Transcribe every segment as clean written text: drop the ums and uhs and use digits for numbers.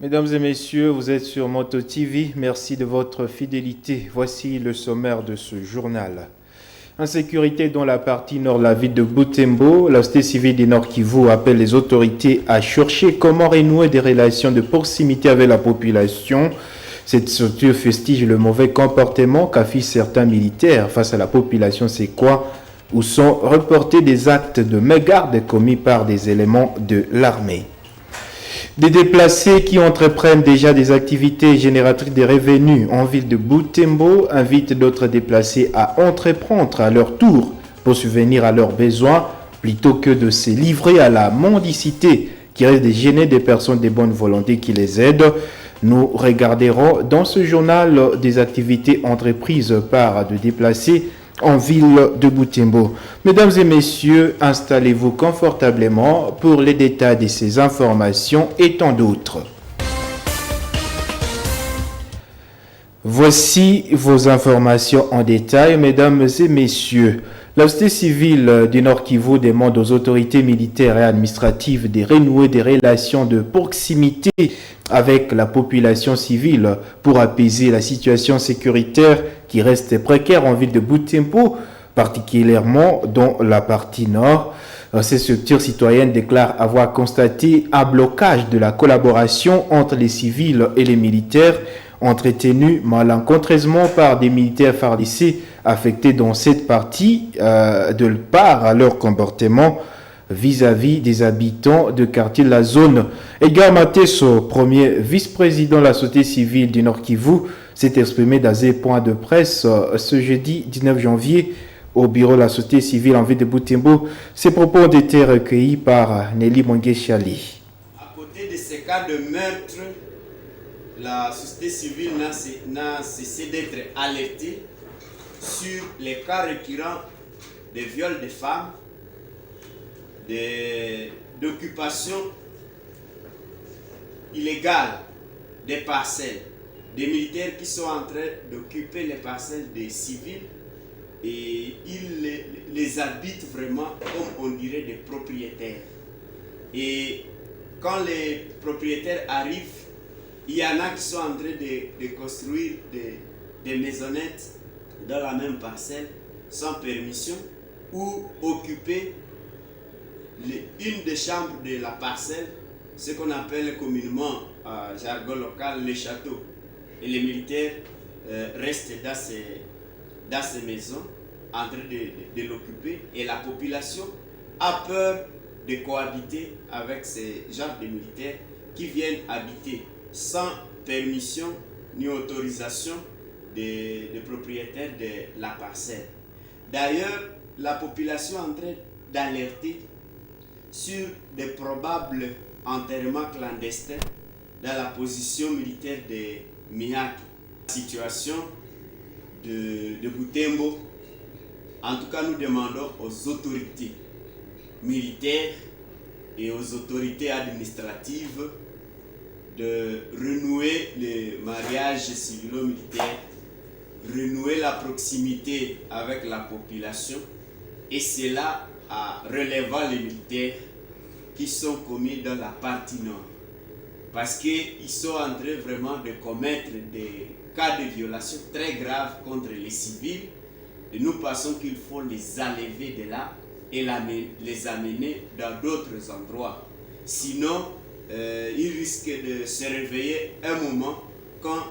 Mesdames et messieurs, vous êtes sur Moto TV. Merci de votre fidélité. Voici le sommaire de ce journal. Insécurité dans la partie nord de la ville de Butembo. La société civile du Nord Kivu appelle les autorités à chercher comment renouer des relations de proximité avec la population. Cette structure fustige le mauvais comportement qu'affichent certains militaires face à la population. C'est quoi? Où sont reportés des actes de mégarde commis par des éléments de l'armée. Des déplacés qui entreprennent déjà des activités génératrices de revenus en ville de Butembo invitent d'autres déplacés à entreprendre à leur tour pour subvenir à leurs besoins plutôt que de se livrer à la mendicité qui risque de gêner des personnes de bonne volonté qui les aident. Nous regarderons dans ce journal des activités entreprises par de déplacés en ville de Butembo. Mesdames et messieurs, installez-vous confortablement pour les détails de ces informations et tant d'autres. Voici vos informations en détail, mesdames et messieurs. La société civile du Nord Kivu demande aux autorités militaires et administratives de renouer des relations de proximité avec la population civile pour apaiser la situation sécuritaire qui reste précaire en ville de Butembo, particulièrement dans la partie nord. Ces structures citoyennes déclarent avoir constaté un blocage de la collaboration entre les civils et les militaires, entretenu malencontreusement par des militaires FARDC affectés dans cette partie de par à leur comportement vis-à-vis des habitants de quartier de la zone. Edgar Mateso, premier vice-président de la société civile du Nord Kivu, s'est exprimé dans un point de presse ce jeudi 19 janvier au bureau de la société civile en ville de Butembo. Ces propos ont été recueillis par Nelly Mongué-Chali. À côté de ces cas de meurtre, la société civile n'a cessé d'être alertée sur les cas récurrents de viols de femmes, d'occupation illégale des parcelles, des militaires qui sont en train d'occuper les parcelles des civils et ils les habitent vraiment comme on dirait des propriétaires. Et quand les propriétaires arrivent, il y en a qui sont en train de construire des maisonnettes dans la même parcelle sans permission ou occuper une des chambres de la parcelle, ce qu'on appelle communément en jargon local les châteaux. Et les militaires restent dans ces maisons en train de l'occuper et la population a peur de cohabiter avec ces genres de militaires qui viennent habiter sans permission ni autorisation des propriétaires de la parcelle. D'ailleurs, la population est en train d'alerter sur des probables enterrements clandestins dans la position militaire de Mihaki. La situation de Butembo, en tout cas nous demandons aux autorités militaires et aux autorités administratives de renouer le mariage civilo-militaire, renouer la proximité avec la population, et cela en relevant les militaires qui sont commis dans la partie nord. Parce qu'ils sont en train vraiment de commettre des cas de violation très graves contre les civils, et nous pensons qu'il faut les enlever de là et les amener dans d'autres endroits. Sinon, ils risquent de se réveiller un moment quand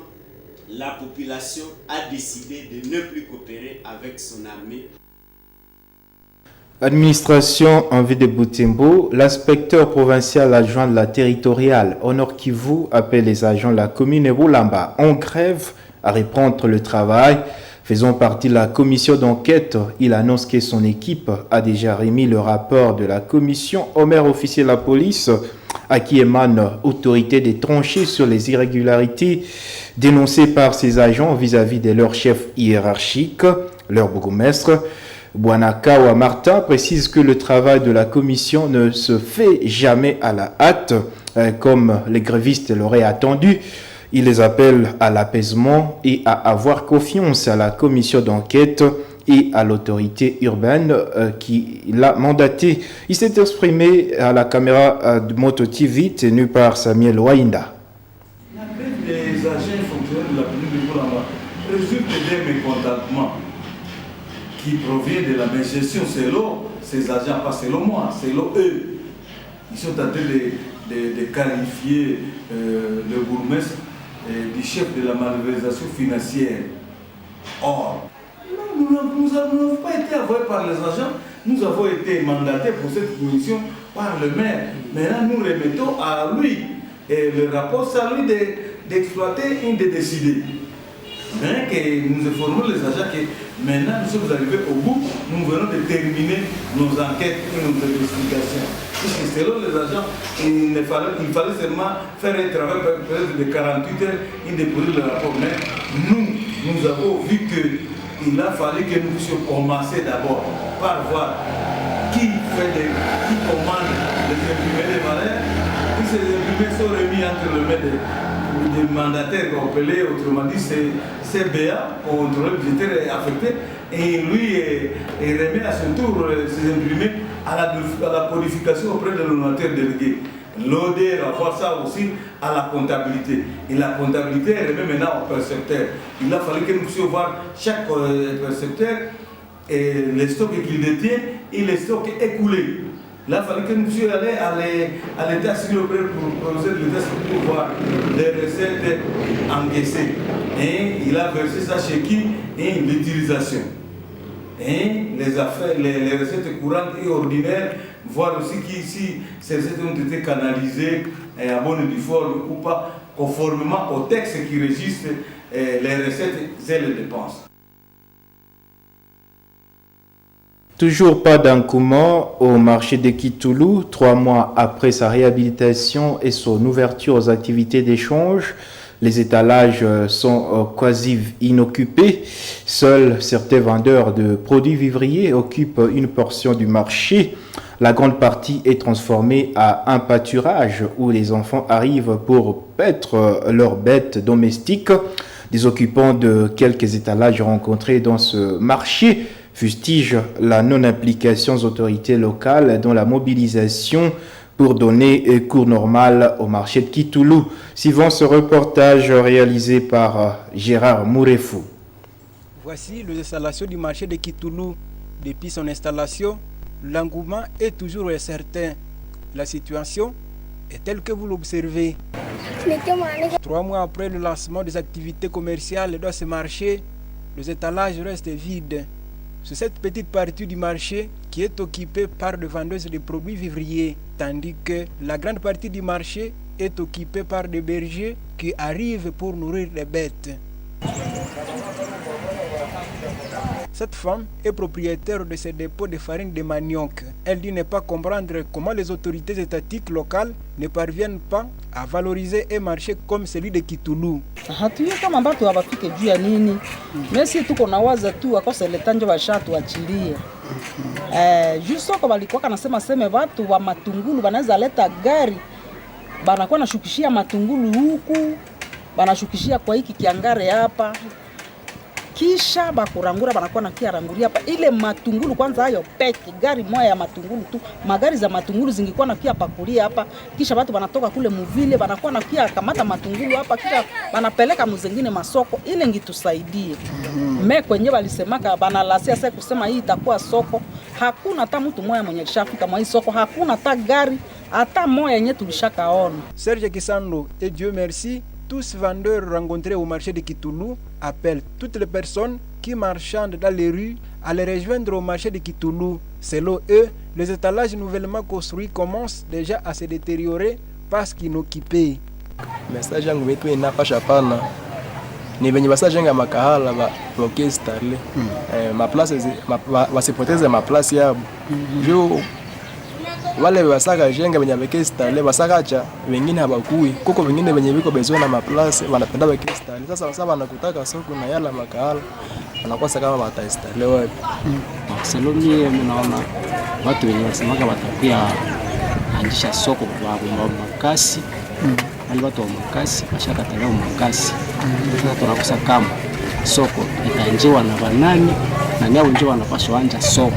la population a décidé de ne plus coopérer avec son armée. Administration en ville de Butembo, l'inspecteur provincial adjoint de la territoriale au Nord Kivu appelle les agents de la commune Rulamba en grève à reprendre le travail. Faisant partie de la commission d'enquête, il annonce que son équipe a déjà remis le rapport de la commission au maire officier de la police, à qui émane autorité des tranchées sur les irrégularités dénoncées par ses agents vis-à-vis de leurs chefs hiérarchiques, leur bourgmestre. Bouanakawa Martin précise que le travail de la commission ne se fait jamais à la hâte, comme les grévistes l'auraient attendu. Il les appelle à l'apaisement et à avoir confiance à la commission d'enquête et à l'autorité urbaine qui l'a mandaté. Il s'est exprimé à la caméra de Moto TV tenue par Samuel Wainda. qui provient de la même gestion selon ces agents, pas selon moi, selon eux. Ils sont en train de qualifier le bourgmestre du chef de la malversation financière. Or, nous n'avons pas été envoyés par les agents, nous avons été mandatés pour cette commission par le maire. Maintenant, nous remettons à lui, et le rapport, c'est à lui d'exploiter et de décider. Maintenant que nous informons les agents que maintenant nous sommes arrivés au bout, nous venons de terminer nos enquêtes et nos investigations. Puisque selon les agents, il fallait seulement faire un travail peut-être de 48 heures et déposer le rapport. Mais nous avons vu qu'il a fallu que nous puissions commencer d'abord par voir qui commande les imprimés des valeurs. Et ces imprimés sont remis entre les mains des mandataires appelés, autrement dit, c'est CBA, contrôleur budgétaire affecté, et lui remet à son tour ses imprimés à la codification auprès de l'ordinateur délégué. L'ODR va voir ça aussi à la comptabilité. Et la comptabilité remet maintenant au percepteur. Il a fallu que nous puissions voir chaque percepteur et les stocks qu'il détient et les stocks écoulés. Il a fallu que nous puissions aller à l'état civil pour voir les recettes encaissées. Et il a versé ça chez qui? Et l'utilisation. Et les affaires, les recettes courantes et ordinaires, voir aussi si ces recettes ont été canalisées à bonne et due forme ou pas, conformément au texte qui registre les recettes et les dépenses. Toujours pas d'engouement au marché de Kitoulou, 3 mois après sa réhabilitation et son ouverture aux activités d'échange. Les étalages sont quasi inoccupés. Seuls certains vendeurs de produits vivriers occupent une portion du marché. La grande partie est transformée à un pâturage où les enfants arrivent pour paître leurs bêtes domestiques. Des occupants de quelques étalages rencontrés dans ce marché fustigent la non-implication des autorités locales dans la mobilisation pour donner cours normal au marché de Kitoulou. Suivant ce reportage réalisé par Gérard Mourefou. Voici l'installation du marché de Kitoulou. Depuis son installation, l'engouement est toujours incertain. La situation est telle que vous l'observez. 3 mois après le lancement des activités commerciales dans ce marché, les étalages restent vides. C'est cette petite partie du marché qui est occupée par des vendeuses de produits vivriers, tandis que la grande partie du marché est occupée par des bergers qui arrivent pour nourrir les bêtes. Cette femme est propriétaire de ce dépôt de farine de manioc. Elle dit ne pas comprendre comment les autorités étatiques locales ne parviennent pas à valoriser un marché comme celui de Kitoulou. Hatujui kama watu hawafike juu ya nini. Mesi tuko nawaza tu akose letanje washatu achilie. Juu soko walikuwa kanasema seme watu wa matungulu wanaweza leta gari banakuwa nashukishia matungulu huku, banashukishia kwa hiki kiangare hapa. Kisha bakurangura banakuwa na kia ranguria hapa ile matungulu kwanza hayo peke gari moja ya matungulu tu, magari za matungulu zingikuwa na kia pakulia hapa, kisha watu banatoka kule muvile banakuwa na kia kamata matungulu hapa, kisha banapeleka muzengine masoko ile ngitusaidie. Kwenye walisemaka banalasia sasa kusema hii itakuwa soko, hakuna hata mtu mmoja mwenye kishafika mwa hii soko, hakuna hata gari hata moja yenye tulishakaona. Serge Kisando et Dieu merci. Tous vendeurs rencontrés au marché de Kitoulou appellent toutes les personnes qui marchandent dans les rues à les rejoindre au marché de Kitoulou. Selon eux, les étalages nouvellement construits commencent déjà à se détériorer parce qu'inoccupés. Message yangu wetu inapasha pana ni venye basajenga makahala bloquer installer ma place wasipoteze ma place yabo juu wale wasaka jenga venye weke installer wasakacha wengine habakui kuko wengine venye viko bezwe na ma place wanapenda weke installer. Sasa wanakutaka soko na yala makahala wanakosa kama wata installer wapi. Seloni mimi naona watu wenye wasemaka watapia anjisha soko kwa makasi. Wale watu wa makasi washakatalia makasi. Sasa tunakosa kama soko itaanjewa na banani na nyao ndio wanapaswa anja soko.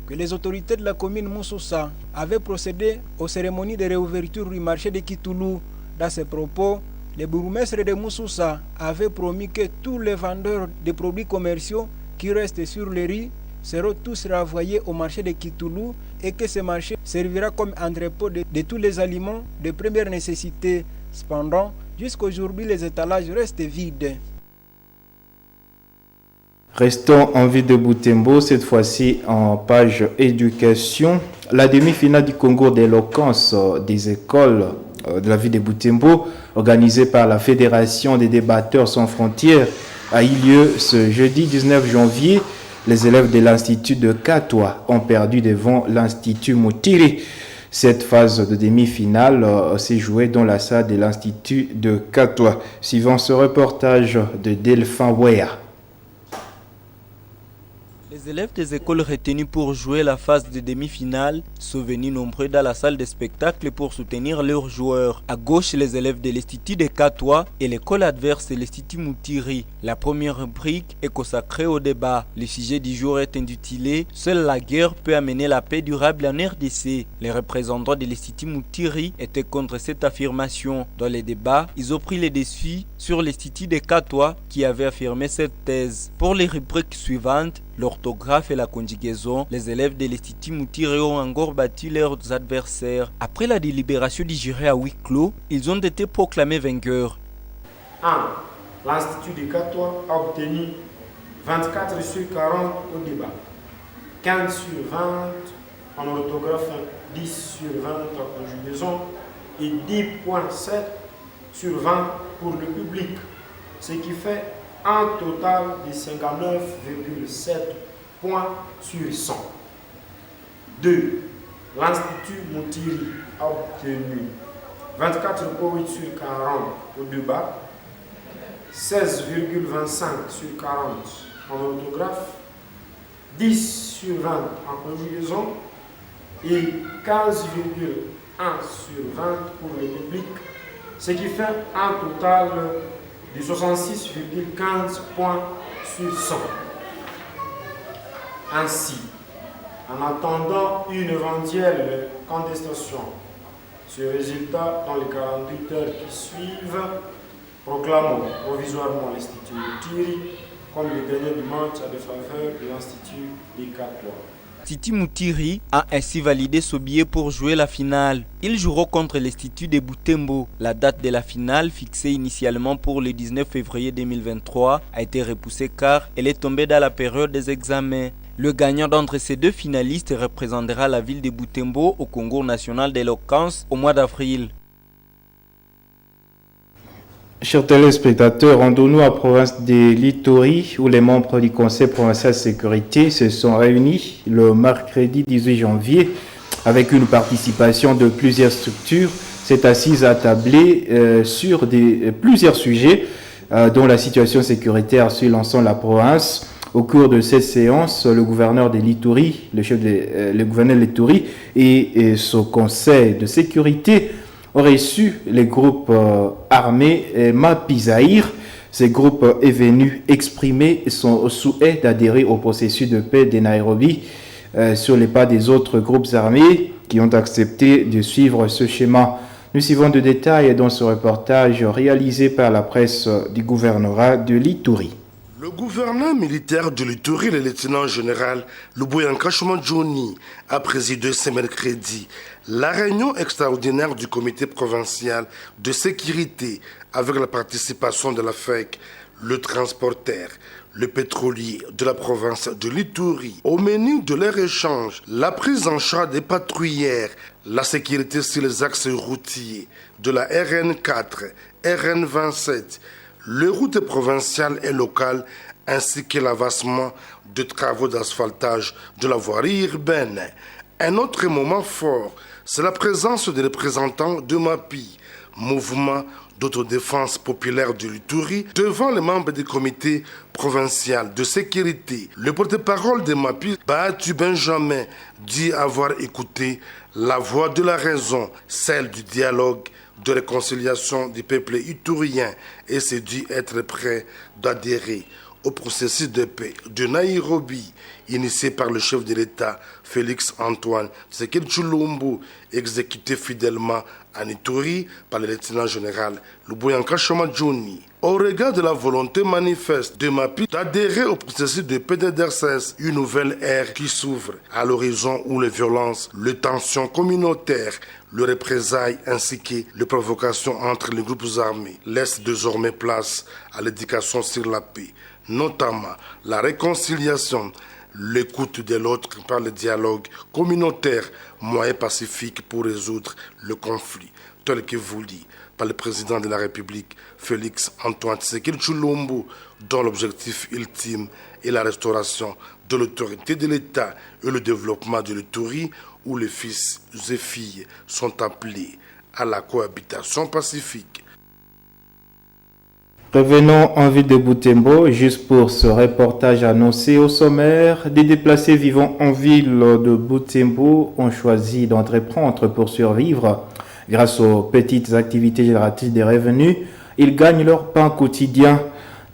Que les autorités de la commune Moussoussa avaient procédé aux cérémonies de réouverture du marché de Kitoulou. Dans ces propos, le bourgmestre de Moussoussa avait promis que tous les vendeurs de produits commerciaux qui restent sur les riz seront tous renvoyés au marché de Kitoulou et que ce marché servira comme entrepôt de tous les aliments de première nécessité. Cependant, jusqu'à aujourd'hui, les étalages restent vides. Restons en ville de Butembo, cette fois-ci en page éducation. La demi-finale du concours d'éloquence des écoles de la ville de Butembo, organisée par la Fédération des débatteurs sans frontières, a eu lieu ce jeudi 19 janvier. Les élèves de l'Institut de Katoa ont perdu devant l'Institut Mutiri. Cette phase de demi-finale s'est jouée dans la salle de l'Institut de Katoa. Suivant ce reportage de Delphin Wea. Les élèves des écoles retenues pour jouer la phase de demi-finale sont venus nombreux dans la salle de spectacle pour soutenir leurs joueurs. À gauche, les élèves de l'Institut de Katoa et l'école adverse, l'Institut Mutiri. La première rubrique est consacrée au débat. Le sujet du jour est intitulé « Seule la guerre peut amener la paix durable en RDC ». Les représentants de l'Institut Mutiri étaient contre cette affirmation. Dans les débats, ils ont pris les dessus sur l'Institut de Katoa qui avait affirmé cette thèse. Pour les rubriques suivantes, l'orthographe et la conjugaison, les élèves de l'Institut Mutiri ont encore battu leurs adversaires. Après la délibération du jury à huis clos, ils ont été proclamés vainqueurs. 1. L'Institut de Katoa a obtenu 24 sur 40 au débat, 15 sur 20 en orthographe, 10 sur 20 en conjugaison et 10,7 sur 20 pour le public, ce qui fait un total de 59,7 points sur 100. 2. L'Institut Mutiri a obtenu 24,8 sur 40 au débat, 16,25 sur 40 en orthographe, 10 sur 20 en conjugaison et 15,1 sur 20 pour le public, ce qui fait un total de 66,15 points sur 100. Ainsi, en attendant une éventuelle contestation, ce résultat dans les 48 heures qui suivent, proclamons provisoirement l'Institut Mutiri comme le gagnant du match à défaveur de l'Institut de Katoa. L'Institut Mutiri a ainsi validé ce billet pour jouer la finale. Ils joueront contre l'Institut de Butembo. La date de la finale, fixée initialement pour le 19 février 2023, a été repoussée car elle est tombée dans la période des examens. Le gagnant d'entre ces deux finalistes représentera la ville de Butembo au concours national d'éloquence au mois d'avril. Chers téléspectateurs, rendons-nous à province de l'Ituri où les membres du Conseil provincial de sécurité se sont réunis le mercredi 18 janvier avec une participation de plusieurs structures. Cette assise a tablé sur plusieurs sujets dont la situation sécuritaire sur l'ensemble de la province. Au cours de cette séance, le gouverneur de l'Ituri, le gouverneur de l'Ituri et son conseil de sécurité ont reçu les groupes armés Mapizaïr. Ces groupes est venu exprimer son souhait d'adhérer au processus de paix de Nairobi sur les pas des autres groupes armés qui ont accepté de suivre ce schéma. Nous suivons de détails dans ce reportage réalisé par la presse du gouvernorat de l'Ituri. Le gouverneur militaire de l'Ituri, le lieutenant-général Luboyanka Johnny, a présidé ce mercredi la réunion extraordinaire du comité provincial de sécurité avec la participation de la FEC, le transporteur, le pétrolier de la province de l'Ituri. Au menu de leur échange, la prise en charge des patrouilleurs, la sécurité sur les axes routiers de la RN4, RN27, les routes provinciales et locales, ainsi que l'avancement de travaux d'asphaltage de la voirie urbaine. Un autre moment fort, c'est la présence des représentants de MAPI, mouvement d'autodéfense populaire de l'Ituri, devant les membres du comité provincial de sécurité. Le porte-parole de MAPI, Batu Benjamin, dit avoir écouté la voix de la raison, celle du dialogue, de réconciliation du peuple iturien, et s'est dit être prêt d'adhérer au processus de paix de Nairobi, initié par le chef de l'État, Félix Antoine Tshisekedi Tshilombo, exécuté fidèlement en Ituri par le lieutenant-général Luboyanka Johnny. Au regard de la volonté manifeste de MAPI d'adhérer au processus de PDDRCS, une nouvelle ère qui s'ouvre à l'horizon où les violences, les tensions communautaires, le représailles ainsi que les provocations entre les groupes armés laissent désormais place à l'éducation sur la paix, notamment la réconciliation, l'écoute de l'autre par le dialogue communautaire, moyen pacifique pour résoudre le conflit, tel que voulu par le président de la République, Félix Antoine Tshisekedi Tshilombo, dont l'objectif ultime est la restauration de l'autorité de l'État et le développement de l'Ituri, où les fils et filles sont appelés à la cohabitation pacifique. Revenons en ville de Butembo, juste pour ce reportage annoncé au sommaire. Des déplacés vivant en ville de Butembo ont choisi d'entreprendre pour survivre. Grâce aux petites activités génératrices de revenus, ils gagnent leur pain quotidien.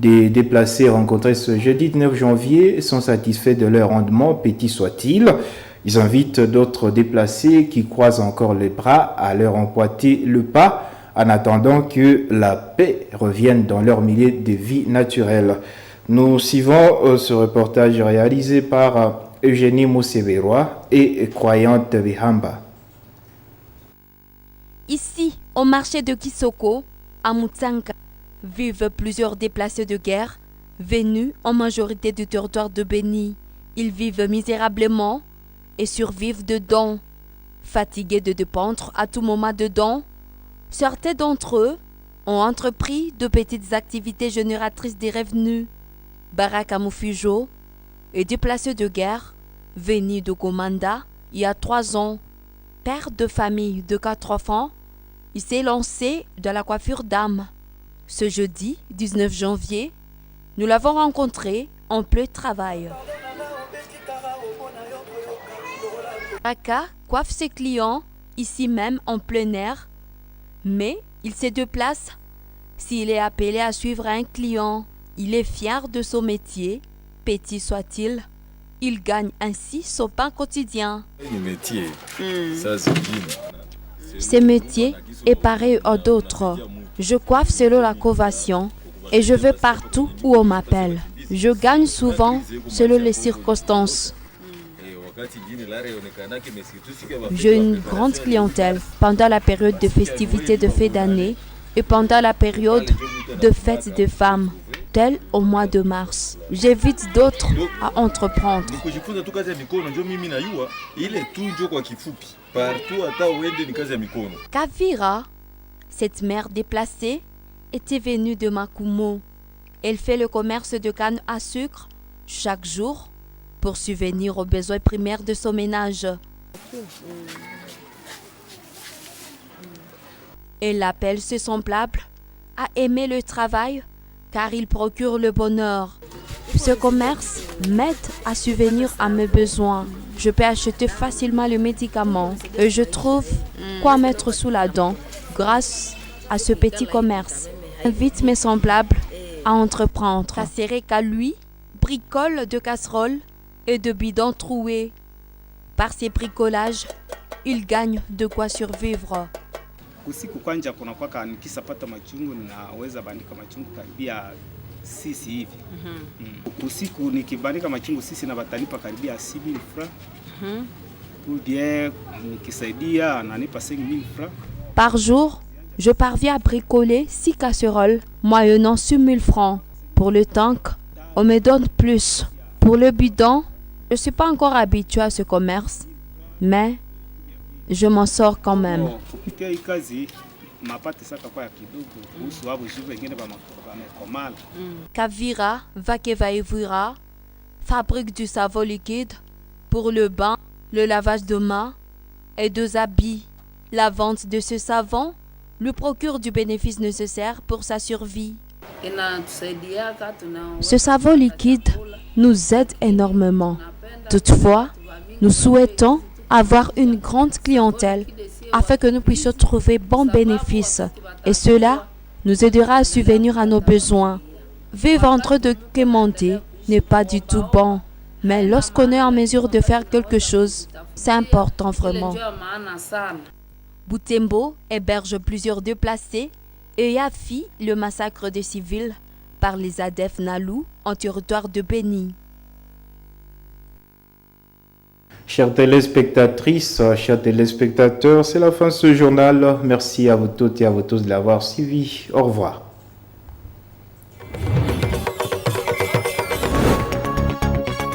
Des déplacés rencontrés ce jeudi 9 janvier sont satisfaits de leur rendement, petit soit-il. Ils invitent d'autres déplacés qui croisent encore les bras à leur emboîter le pas en attendant que la paix revienne dans leur milieu de vie naturel. Nous suivons ce reportage réalisé par Eugénie Mousseverois et Croyante Bihamba. Ici, au marché de Kisoko, à Mutsanka, vivent plusieurs déplacés de guerre venus en majorité du territoire de Beni. Ils vivent misérablement et survivent de dons. Fatigués de dépendre à tout moment de dons, certains d'entre eux ont entrepris de petites activités génératrices de revenus. Baraka Mufujo est déplacé de guerre, venu de Komanda il y a 3 ans. Père de famille de 4 enfants, il s'est lancé dans la coiffure d'âme. Ce jeudi 19 janvier, nous l'avons rencontré en plein travail. Baraka coiffe ses clients ici même en plein air, mais il se déplace. S'il est appelé à suivre un client, il est fier de son métier, petit soit-il. Il gagne ainsi son pain quotidien. Ce métier est pareil à d'autres. Je coiffe selon la convention et je vais partout où on m'appelle. Je gagne souvent selon les circonstances. J'ai une grande clientèle pendant la période de festivités de fin d'année et pendant la période de fête des femmes, telle au mois de mars. J'invite d'autres à entreprendre. Kavira, cette mère déplacée, était venue de Makumo. Elle fait le commerce de canne à sucre chaque jour pour subvenir aux besoins primaires de son ménage. Elle appelle ses semblables à aimer le travail car il procure le bonheur. Ce commerce m'aide à subvenir à mes besoins. Je peux acheter facilement les médicaments et je trouve quoi mettre sous la dent grâce à ce petit commerce. J'invite mes semblables à entreprendre. Ça serait qu'à lui bricole de casseroles et de bidons troués. Par ces bricolages, il gagne de quoi survivre. Usiku kwanja kunakuwa nikisapata machungu naweza bandika machungu karibia sisi hivi. Usiku nikibandika machungu sisi na batalipa karibia 6000 francs. Ou bien nikisaidia ananipa 5000 francs. Par jour, je parviens à bricoler 6 casseroles moyennant 6000 francs. Pour le tank, on me donne plus. Pour le bidon, je ne suis pas encore habitué à ce commerce, mais je m'en sors quand même. Kavira Vakevaivira fabrique du savon liquide pour le bain, le lavage de mains et des habits. La vente de ce savon lui procure du bénéfice nécessaire pour sa survie. Ce savon liquide nous aide énormément. Toutefois, nous souhaitons avoir une grande clientèle afin que nous puissions trouver bons bénéfices et cela nous aidera à subvenir à nos besoins. Vivre en train de quémander n'est pas du tout bon, mais lorsqu'on est en mesure de faire quelque chose, c'est important vraiment. Butembo héberge plusieurs déplacés EAFI le massacre des civils par les ADF Nalou en territoire de Béni. Chères téléspectatrices, chers téléspectateurs, c'est la fin de ce journal. Merci à vous toutes et à vous tous de l'avoir suivi. Au revoir.